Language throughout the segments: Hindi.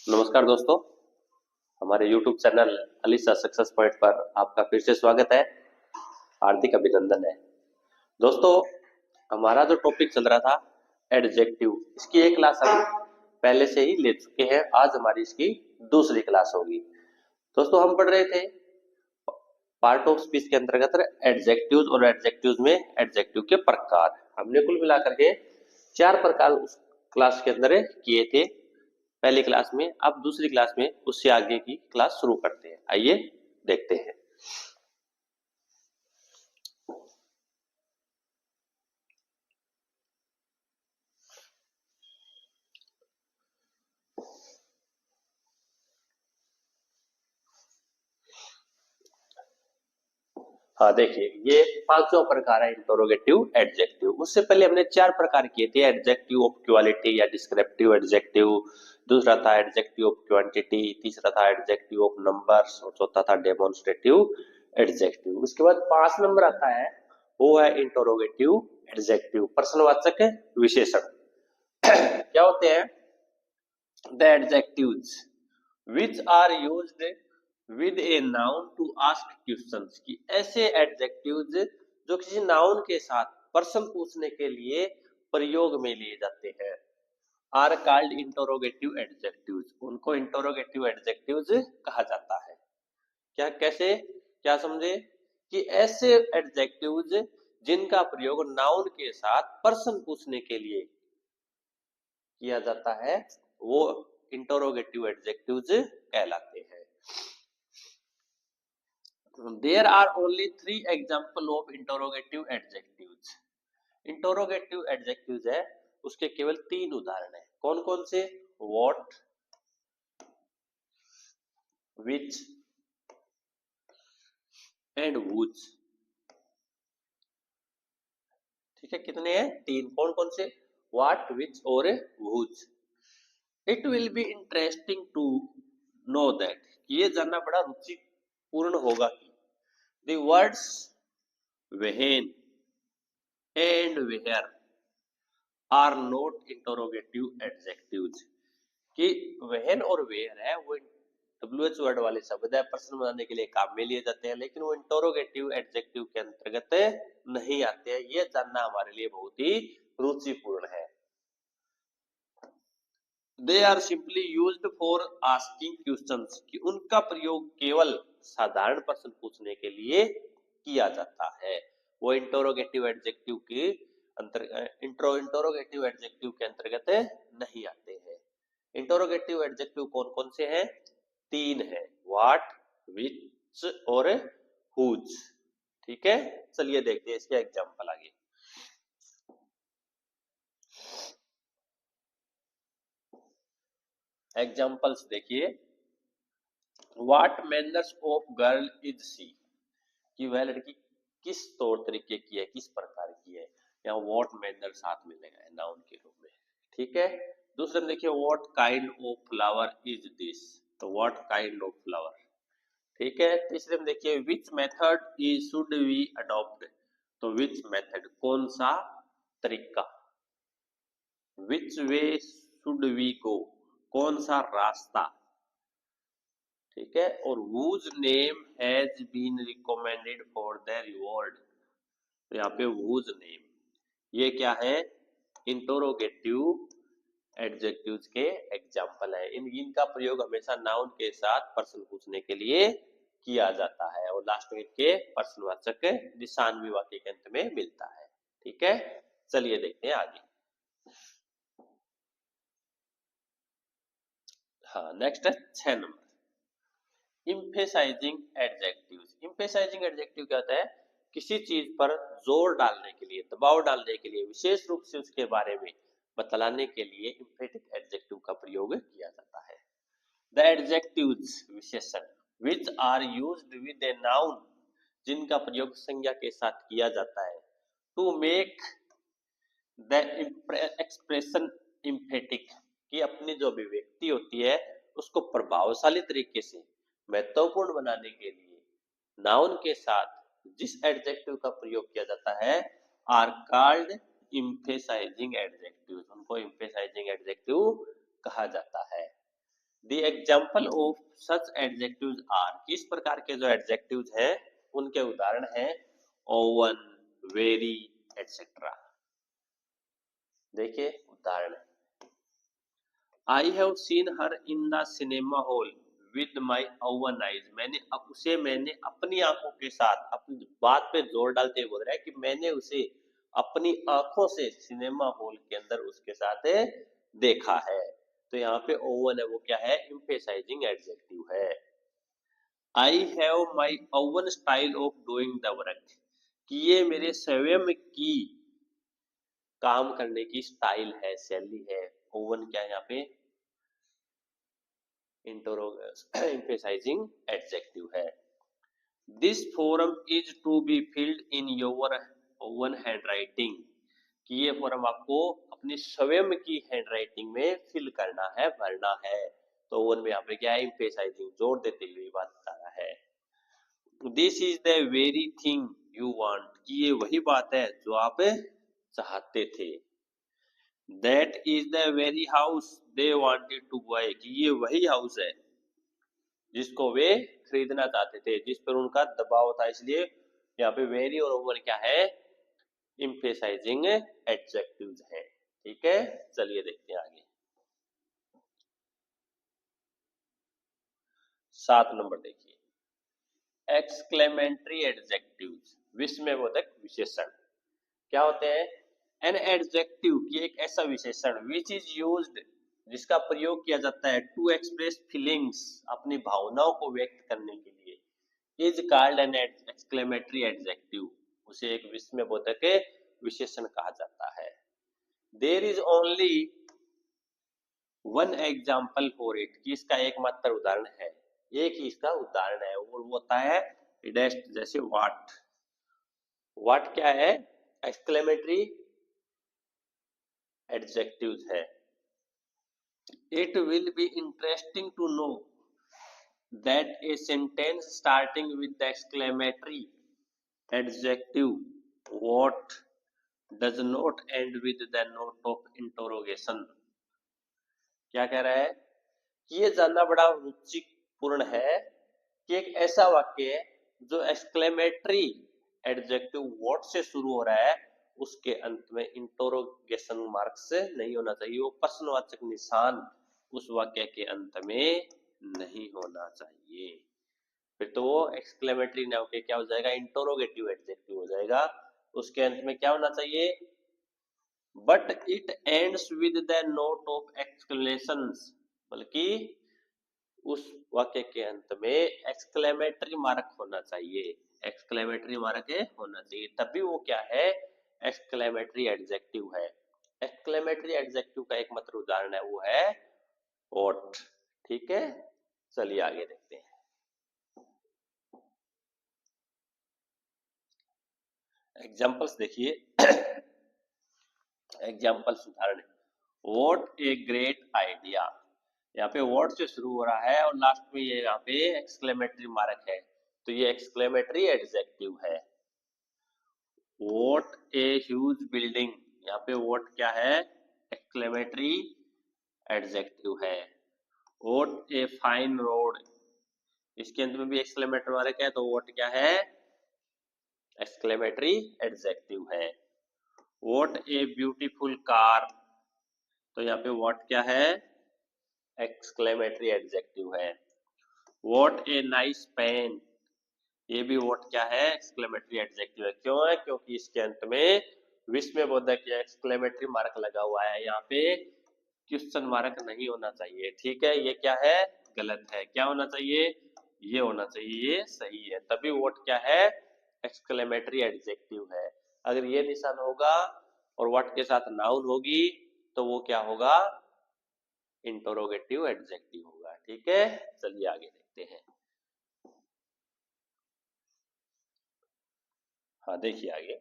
नमस्कार दोस्तों, हमारे YouTube channel Alisa success point पर आपका फिर से स्वागत है। हार्दिक अभिनंदन है दोस्तों। हमारा जो टॉपिक चल रहा था एडजेक्टिव, इसकी एक क्लास हम पहले से ही ले चुके हैं। आज हमारी इसकी दूसरी क्लास होगी। दोस्तों हम पढ़ रहे थे पार्ट ऑफ स्पीच के अंतर्गत एडजेक्टिव्स और एडजेक्टिव्स में एडजेक्टिव के प्रकार। हमने कुल मिलाकर के 4 प्रकार उस क्लास के अंदर किए थे पहली क्लास में। अब दूसरी क्लास में उससे आगे की क्लास शुरू करते हैं। आइए देखते हैं। हाँ देखिए, ये पांचों प्रकार है इंटरोगेटिव एडजेक्टिव। उससे पहले हमने 4 प्रकार किए थे, एडजेक्टिव ऑफ क्वालिटी या डिस्क्रिप्टिव एडजेक्टिव, दूसरा था एडजेक्टिव ऑफ क्वांटिटी, तीसरा था एडजेक्टिव ऑफ नंबर्स और चौथा था डेमोन्स्ट्रेटिव एडजेक्टिव। उसके बाद 5 नंबर आता है, वो है इंटरोगेटिव एडजेक्टिव, प्रश्नवाचक विशेषण। क्या होते हैं? The adjectives which are used with a noun to ask questions, की ऐसे एडजेक्टिव्स जो किसी नाउन के साथ प्रश्न पूछने के लिए प्रयोग में लिए जाते हैं, आर कॉल्ड इंटरोगेटिव एडजेक्टिव्स। उनको इंटरोगेटिव एडजेक्टिव्स कहा जाता है। क्या कैसे, क्या समझे? कि ऐसे एडजेक्टिव्स जिनका प्रयोग नाउन के साथ प्रश्न पूछने के लिए किया जाता है, वो इंटरोगेटिव एडजेक्टिव्स कहलाते हैं। There are only 3 example of interrogative adjectives. Interrogative adjectives है, उसके केवल 3 उदाहरण है। कौन कौन से? What, which and whose। ठीक है, कितने हैं? 3। कौन कौन से? What, which और whose। It will be interesting to know that, ये जानना बड़ा रुचिपूर्ण होगा कि the words when and where are not interrogative adjectives, कि when और where है वो WH वर्ड वाले शब्द है, प्रश्न बनाने के लिए काम में लिए जाते हैं, लेकिन वो इंटरोगेटिव एडजेक्टिव के अंतर्गत नहीं आते हैं। ये जानना हमारे लिए बहुत ही रुचिपूर्ण है। They are simply used for asking questions, कि उनका प्रयोग केवल साधारण प्रश्न पूछने के लिए किया जाता है। वो इंटरोगेटिव एडजेक्टिव के इंटरोगेटिव एडजेक्टिव के अंतर्गत नहीं आते हैं। इंटरोगेटिव एडजेक्टिव कौन कौन से हैं? 3 है, व्हाट, विच और हुज। ठीक है, चलिए देखते हैं इसके एग्जांपल आगे। एग्जांपल्स देखिए। What manners of girl is she, कि वह लड़की किस तौर तरीके की है, किस प्रकार की है। यहाँ व्हाट मैनर साथ में लगा है नाउन के रूप में। ठीक है, दूसरे में देखिए what kind of flower is this, तो व्हाट काइंड ऑफ फ्लावर। ठीक है, तीसरे में देखिए which method is should we adopt, तो विच मेथड कौन सा तरीका। विच वे शुड वी गो, कौन सा रास्ता। ठीक है, और whose name has been recommended for the reward, तो यहाँ पे whose name, ये क्या है? इंटरोगेटिव एडजेक्टिव्स के एग्जाम्पल है। इनका प्रयोग हमेशा नाउन के साथ प्रश्न पूछने के लिए किया जाता है और लास्ट में इनके प्रश्नवाचक निशान भी वाक्य के अंत में मिलता है। ठीक है, चलिए देखते हैं आगे। हाँ, नेक्स्ट है 6 number, emphasising adjectives. Emphasising adjective क्या होता है? किसी चीज पर जोर डालने के लिए, दबाव डालने के लिए, विशेष रूप से उसके बारे में बतलाने के लिए इम्फेटिक एडजेक्टिव का प्रयोग किया जाता है। द एडजेक्टिव्स विशेषण which are used with a noun, जिनका प्रयोग संज्ञा के साथ किया जाता है, to make the expression emphatic, कि अपनी जो अभिव्यक्ति होती है उसको प्रभावशाली तरीके से महत्वपूर्ण बनाने के लिए नाउन के साथ जिस एडजेक्टिव का प्रयोग किया जाता है आर कॉल्ड इम्फेसाइजिंग एडजेक्टिव, उनको इम्फेसाइजिंग एडजेक्टिव कहा जाता है। The example of such adjectives are, किस प्रकार के जो एडजेक्टिव्स हैं उनके उदाहरण हैं ओवन, वेरी, एटसेट्रा। देखिए उदाहरण, I have seen her in the cinema hall with my oven eyes, मैंने अपनी आंखों के साथ, अपनी बात पे जोर डालते हुए बोल रहा है कि मैंने उसे अपनी आंखों से सिनेमा हॉल के अंदर उसके साथ देखा है। तो यहाँ पे ओवन है वो क्या है, एम्फेसाइजिंग एडजेक्टिव है। I have my oven style of doing the work, कि ये मेरे स्वयं की काम करने की स्टाइल है, शैली है। ओवन क्या है यहाँ पे, एम्फेसाइजिंग एडजेक्टिव है। This form is to be filled in your own handwriting, कि ये फॉर्म आपको अपनी स्वयं की हैंडराइटिंग में फिल करना है, भरना है। तो ओवन में यहाँ पे क्या है, एम्फेसाइजिंग, जोर देते हुए बात बता रहा है। This is the very thing you want, कि ये वही बात है जो आप चाहते थे। That is the very house they wanted to buy, कि ये वही हाउस है जिसको वे खरीदना चाहते थे, जिस पर उनका दबाव था। इसलिए यहाँ पे वेरी और ओवर क्या है, एम्फेसाइजिंग एडजेक्टिव्स है। ठीक है, चलिए देखते हैं आगे। 7 नंबर देखिए, एक्सक्लेमेटरी एडजेक्टिव्स, विस्मयबोधक विशेषण। क्या होते हैं, एन एडजेक्टिव, की एक ऐसा विशेषण, विच इज यूज्ड, जिसका प्रयोग किया जाता है, टू एक्सप्रेस फीलिंग्स, अपनी भावनाओं को व्यक्त करने के लिए, is called an exclamatory adjective, उसे एक विस्मयबोधक विशेषण कहा जाता है। There is only one example for it, कि इसका एकमात्र उदाहरण है, एक ही इसका उदाहरण है, और वो होता है डेस्ट, जैसे व्हाट। व्हाट क्या है, एक्सक्लेमेटरी एडजेक्टिव्स है। It will be interesting to know that a sentence starting with the exclamatory adjective what does not end with the note of interrogation, क्या कह रहा है, ये जानना बड़ा रुचिपूर्ण है कि एक ऐसा वाक्य है जो एक्सक्लेमेटरी एडजेक्टिव व्हाट से शुरू हो रहा है, उसके अंत में इंटरोगेशन मार्क से नहीं होना चाहिए, वो प्रश्नवाचक निशान उस वाक्य के अंत में नहीं होना चाहिए। फिर तो वो एक्सक्लेमेटरी ना होके क्या हो जाएगा, इंटरोगेटिव एडजेक्टिव हो जाएगा। उसके अंत में क्या होना चाहिए, but it ends with the note of exclamations, बल्कि उस वाक्य के अंत में एक्सक्लेमेटरी मार्क होना चाहिए, एक्सक्लेमेटरी मार्क होना चाहिए, तभी वो क्या है, एक्सक्लेमेटरी एडजेक्टिव है। एक्सक्लेमेटरी एडजेक्टिव का एकमात्र उदाहरण है वो है व्हाट। ठीक है, चलिए आगे देखते हैं। एग्जाम्पल्स देखिए, एग्जाम्पल्स उदाहरण, व्हाट ए ग्रेट आइडिया, यहाँ पे व्हाट से शुरू हो रहा है और लास्ट में ये यहाँ पे एक्सक्लेमेटरी मार्क है, तो ये एक्सक्लेमेटरी एडजेक्टिव है। व्हाट ए ह्यूज बिल्डिंग, यहाँ पे व्हाट क्या है, एक्सक्लेमेटरी एडजेक्टिव है। व्हाट ए फाइन रोड, इसके अंत में भी एक्सक्लेमेटरी मार्क है, तो व्हाट क्या है, एक्सक्लेमेटरी एडजेक्टिव है। व्हाट ए ब्यूटीफुल कार, तो यहाँ पे व्हाट क्या है, एक्सक्लेमेटरी एडजेक्टिव है। व्हाट ए नाइस पेन, ये भी व्हाट क्या है, एक्सक्लेमेटरी एडजेक्टिव है। क्यों है, क्योंकि इसके अंत में विस्मयबोधक या एक्सक्लेमेटरी मार्क लगा हुआ है, यहाँ पे क्वेश्चन मार्क नहीं होना चाहिए। ठीक है, ये क्या है, गलत है, क्या होना चाहिए, ये होना चाहिए, ये सही है, तभी व्हाट क्या है, एक्सक्लेमेटरी एडजेक्टिव है। अगर ये निशान होगा और व्हाट के साथ नाउन होगी तो वो क्या होगा, इंटरोगेटिव एडजेक्टिव होगा। ठीक है, चलिए आगे देखते हैं। हाँ देखिए आगे,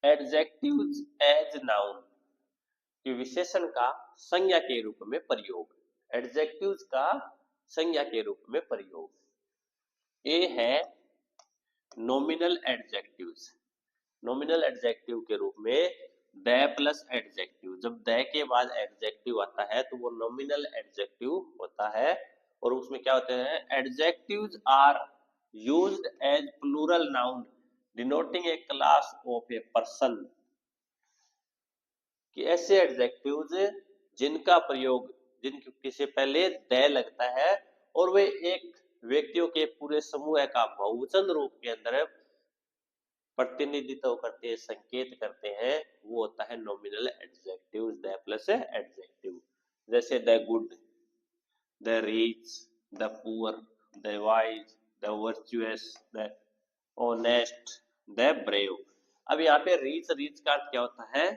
एडजेक्टिव्स एज नाउन, कि विशेषण का संज्ञा के रूप में प्रयोग, एडजेक्टिव्स का संज्ञा के रूप में प्रयोग। ए है नॉमिनल एडजेक्टिव्स, नॉमिनल एडजेक्टिव के रूप में द प्लस एडजेक्टिव, जब द के बाद एडजेक्टिव आता है तो वो नॉमिनल एडजेक्टिव होता है। और उसमें क्या होते हैं, adjectives are used as plural noun denoting a class of a person, कि ऐसे एडजेक्टिव्स जिनका प्रयोग, जिनके से पहले द लगता है और वे एक व्यक्तियों के पूरे समूह का बहुवचन रूप के अंदर प्रतिनिधित्व करते हैं, संकेत करते हैं, वो होता है nominal adjective, the plus adjective. जैसे the good, the rich, the poor, the wise, the virtuous, the honest, the brave. अब यहाँ पे रिच, रिच का अर्थ क्या होता है,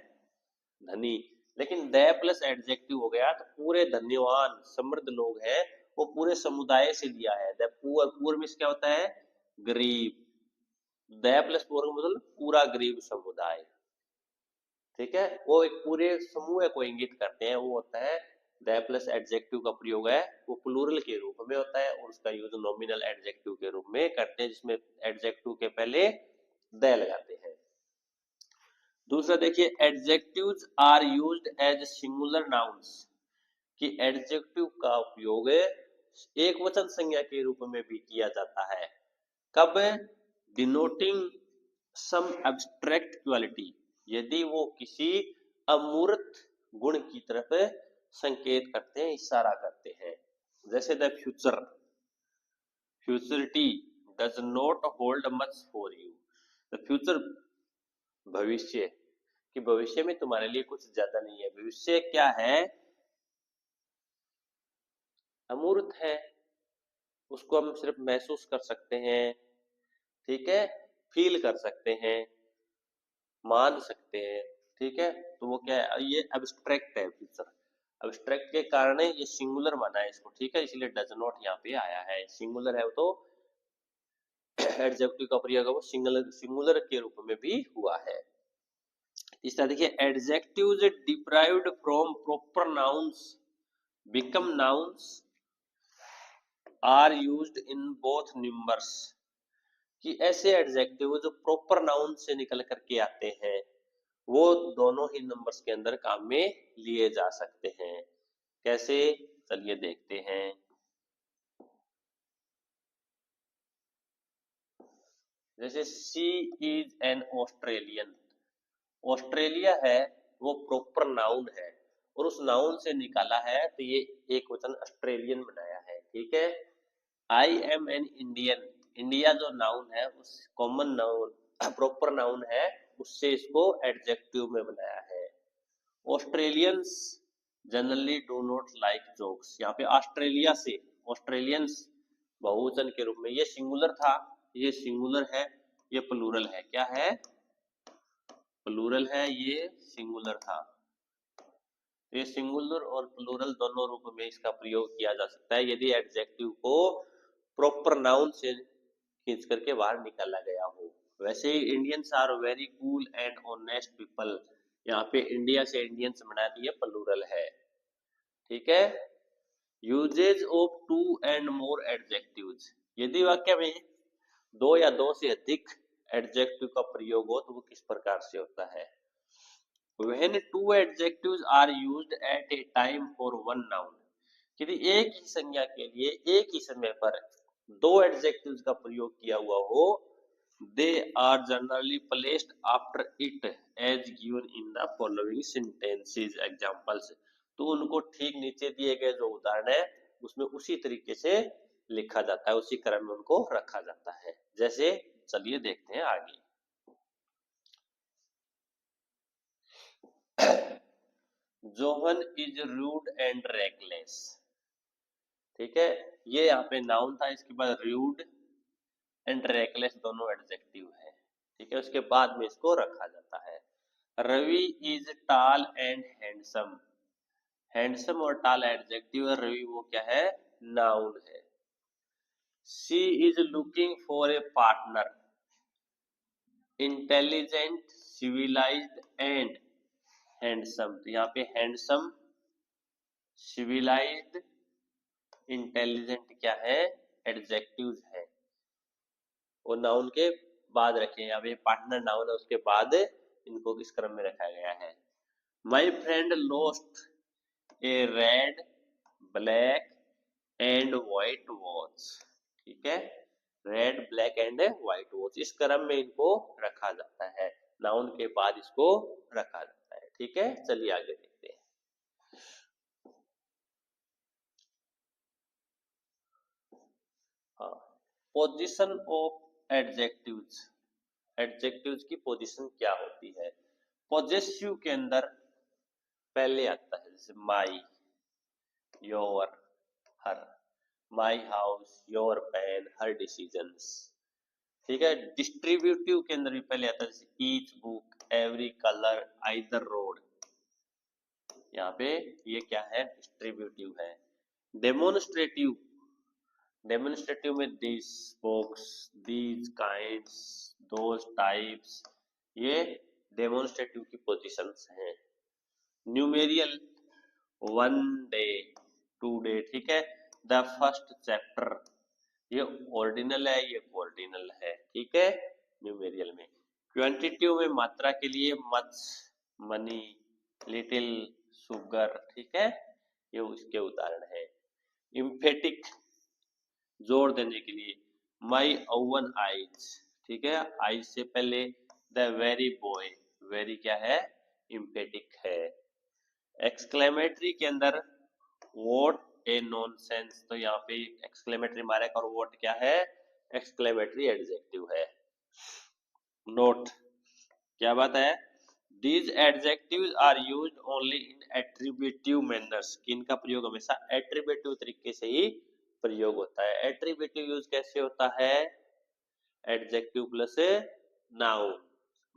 धनी, लेकिन द प्लस एडजेक्टिव हो गया तो पूरे धन्यवान समृद्ध लोग हैं, वो पूरे समुदाय से लिया है। द पुअर, पुअर मीन्स क्या होता है, गरीब। द प्लस पुअर का मतलब पूरा गरीब समुदाय, ठीक है, वो एक पूरे समूह को इंगित करते हैं, वो होता है द प्लस एडजेक्टिव का प्रयोग है, वो प्लूरल के रूप में होता है और उसका यूज नॉमिनल एडजेक्टिव के रूप में करते हैं, जिसमें एडजेक्टिव के पहले द लगाते हैं। दूसरा देखिए, adjectives are used as singular nouns, कि एडजेक्टिव का उपयोग एक वचन संज्ञा के रूप में भी किया जाता है। कब, डिनोटिंग सम एब्स्ट्रैक्ट क्वालिटी, यदि वो किसी अमूर्त गुण की तरफ संकेत करते हैं, इशारा करते हैं। जैसे the future, futurity does not hold much for you, the future भविष्य, कि भविष्य में तुम्हारे लिए कुछ ज्यादा नहीं है। भविष्य क्या है, अमूर्त है, उसको हम सिर्फ महसूस कर सकते हैं, ठीक है, फील कर सकते हैं, मान सकते हैं, ठीक है, तो वो क्या है, ये एब्स्ट्रैक्ट है फ्यूचर। एब्स्ट्रैक्ट के कारण ये सिंगुलर माना है इसको, ठीक है, इसलिए डज नॉट यहाँ पे आया है। सिंगुलर है तो एडजेक्टिव का प्रयोग वो सिंगुलर के रूप में भी हुआ है। तीसरा देखिए, adjectives derived from proper nouns become nouns are used in both numbers, कि ऐसे एडजेक्टिव जो प्रॉपर नाउन से निकल करके आते हैं वो दोनों ही नंबर्स के अंदर काम में लिए जा सकते हैं। कैसे, चलिए देखते हैं। जैसे she is an Australian, Australia है वो प्रॉपर नाउन है और उस नाउन से निकाला है तो ये एक वचन ऑस्ट्रेलियन बनाया है, ठीक है। I am an Indian, India जो नाउन है उस कॉमन नाउन प्रॉपर नाउन है, उससे इसको एडजेक्टिव में बनाया है। Australians generally do not like jokes, यहाँ पे ऑस्ट्रेलिया से ऑस्ट्रेलियंस बहुवचन के रूप में, ये सिंगुलर था, ये सिंगुलर है, ये प्लूरल है, क्या है, प्लूरल है, ये सिंगुलर था। ये सिंगुलर और प्लूरल दोनों रूप में इसका प्रयोग किया जा सकता है यदि एडजेक्टिव को प्रॉपर नाउन से खींच करके बाहर निकाला गया हो। वैसे ही Indians are very cool and honest people, यहाँ पे इंडिया से इंडियंस बना दिए, प्लूरल है, ठीक है। Uses of two and more adjectives, यदि वाक्य में दो या दो से अधिक एडजेक्टिव का प्रयोग हो तो वो किस प्रकार से होता है। When two adjectives are used at a time for one noun, यदि एक ही संज्ञा के लिए एक ही समय पर दो एडजेक्टिव्स का प्रयोग किया हुआ हो, they are generally placed after it as given in the following sentences examples, तो उनको ठीक नीचे दिए गए जो उदाहरण है उसमें उसी तरीके से लिखा जाता है, उसी क्रम में उनको रखा जाता है। जैसे चलिए देखते हैं आगे। John is rude and reckless, ठीक है, ये यहाँ पे नाउन था, इसके बाद रूड एंड रेकलेस दोनों एडजेक्टिव है, ठीक है, उसके बाद में इसको रखा जाता है। Ravi is tall and handsome, handsome और टॉल एडजेक्टिव है, रवि वो क्या है, नाउन है। She is looking for a partner, intelligent, civilised and handsome, तो यहाँ पे हैंडसम, सिविलाइज्ड, इंटेलिजेंट क्या है, एडजेक्टिव्स है, वो नाउन के बाद रखे, यहाँ पे पार्टनर नाउन है उसके बाद इनको किस क्रम में रखा गया है। My friend lost A red black and white watch, ठीक है, red black and white watch, इस क्रम में इनको रखा जाता है, नाउन के बाद इसको रखा जाता है। ठीक है, चलिए आगे देखते हैं। हाँ, पोजीशन ऑफ एडजेक्टिव्स, एडजेक्टिव्स की पोजीशन क्या होती है। पॉजेसिव के अंदर पहले आता है जैसे my, your, her, my house, your pen, her decisions, ठीक है। डिस्ट्रीब्यूटिव के अंदर भी पहले आता है जैसे each book, every colour, either road, यहाँ पे ये क्या है, डिस्ट्रीब्यूटिव है। डेमोन्स्ट्रेटिव, डेमोन्स्ट्रेटिव में this books, these kinds, those types, ये डेमोन्स्ट्रेटिव की पोजीशंस हैं। न्यूमेरियल, वन डे, टू डे, ठीक है। द फर्स्ट चैप्टर, ये ऑर्डिनल है, ये ऑर्डिनल है, ठीक है, न्यूमेरियल में। क्वांटिटिव में मात्रा के लिए मच, मनी, लिटिल, शुगर, ठीक है, ये उसके उदाहरण है। इम्फेटिक, जोर देने के लिए माई ओवन आइज, ठीक है, आइज से पहले द वेरी बॉय, वेरी क्या है, इम्फेटिक है। एक्सक्लेमेटरी के अंदर व्हाट ए नॉनसेंस, तो यहाँ पे एक्सक्लेमेटरी मार्क और व्हाट क्या है, एक्सक्लेमेटरी एडजेक्टिव है। नोट, क्या बात है, these adjectives are used only in attributive manners, किनका प्रयोग हमेशा एट्रीब्यूटिव तरीके से ही प्रयोग होता है। एट्रीब्यूटिव यूज कैसे होता है, एडजेक्टिव प्लस नाउन,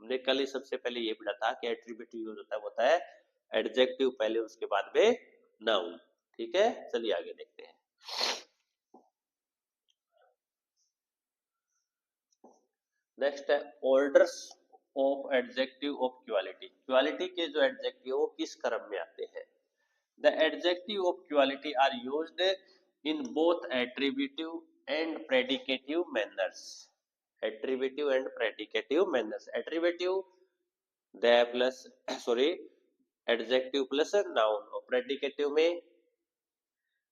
हमने कल ही सबसे पहले ये पढ़ा था कि एट्रीब्यूटिव यूज होता है एडजेक्टिव पहले उसके बाद में नाउन, ठीक है। चलिए आगे देखते हैं। नेक्स्ट है orders of adjective of quality, quality के जो एडजेक्टिव वो किस क्रम में आते हैं। The adjective of quality are used in both attributive and predicative manners, attributive and predicative manners. Attributive the plus sorry adjective plus noun, और प्रेडिकेटिव में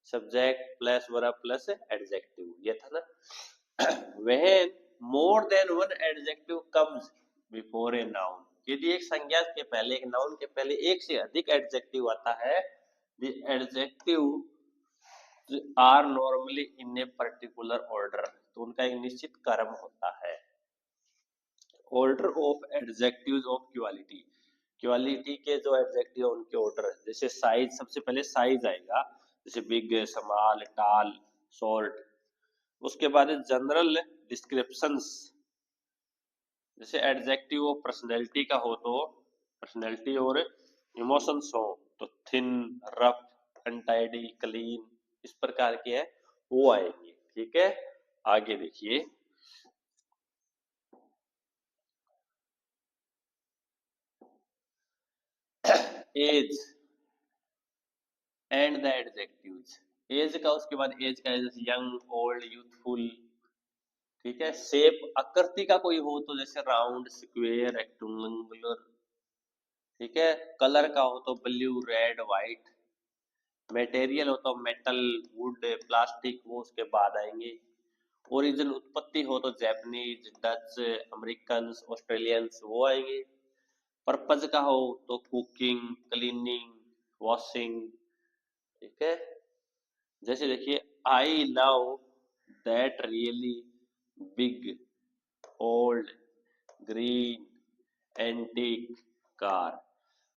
subject plus verb plus adjective, ये था ना। When more than one adjective comes before a noun, यदि एक संज्ञा के पहले, एक नाउन के पहले एक से अधिक एडजेक्टिव आता है, the adjective are normally in a particular order, तो उनका एक निश्चित क्रम होता है। Order of adjectives of quality, quality के जो एडजेक्टिव उनके ऑर्डर, जैसे साइज, सबसे पहले साइज आएगा, जैसे बिग, स्मॉल, टॉल, शॉर्ट। उसके बाद जनरल डिस्क्रिप्शंस, जैसे एडजेक्टिव ऑफ पर्सनैलिटी का हो तो पर्सनैलिटी, और इमोशंस हो तो थिन, रफ, अनटाइडी, क्लीन, इस प्रकार के है वो आएंगे, ठीक है। आगे देखिए, age and the adjectives, age का उसके बाद एज का जैसे यंग, ओल्ड, यूथफुल, ठीक है। शेप, आकृति का कोई हो तो जैसे राउंड, स्क्वायर, रेक्टेंगुलर, ठीक है। कलर का हो तो ब्लू, रेड, व्हाइट। मटेरियल हो तो मेटल, वुड, प्लास्टिक, वो उसके बाद आएंगे। ओरिजिन, उत्पत्ति हो तो जापानीज, डच, अमेरिकन, ऑस्ट्रेलियंस, वो आएंगे। पर्पज का हो तो कुकिंग, क्लीनिंग, वॉशिंग, ठीक है। जैसे देखिए, I love that really big old green antique car,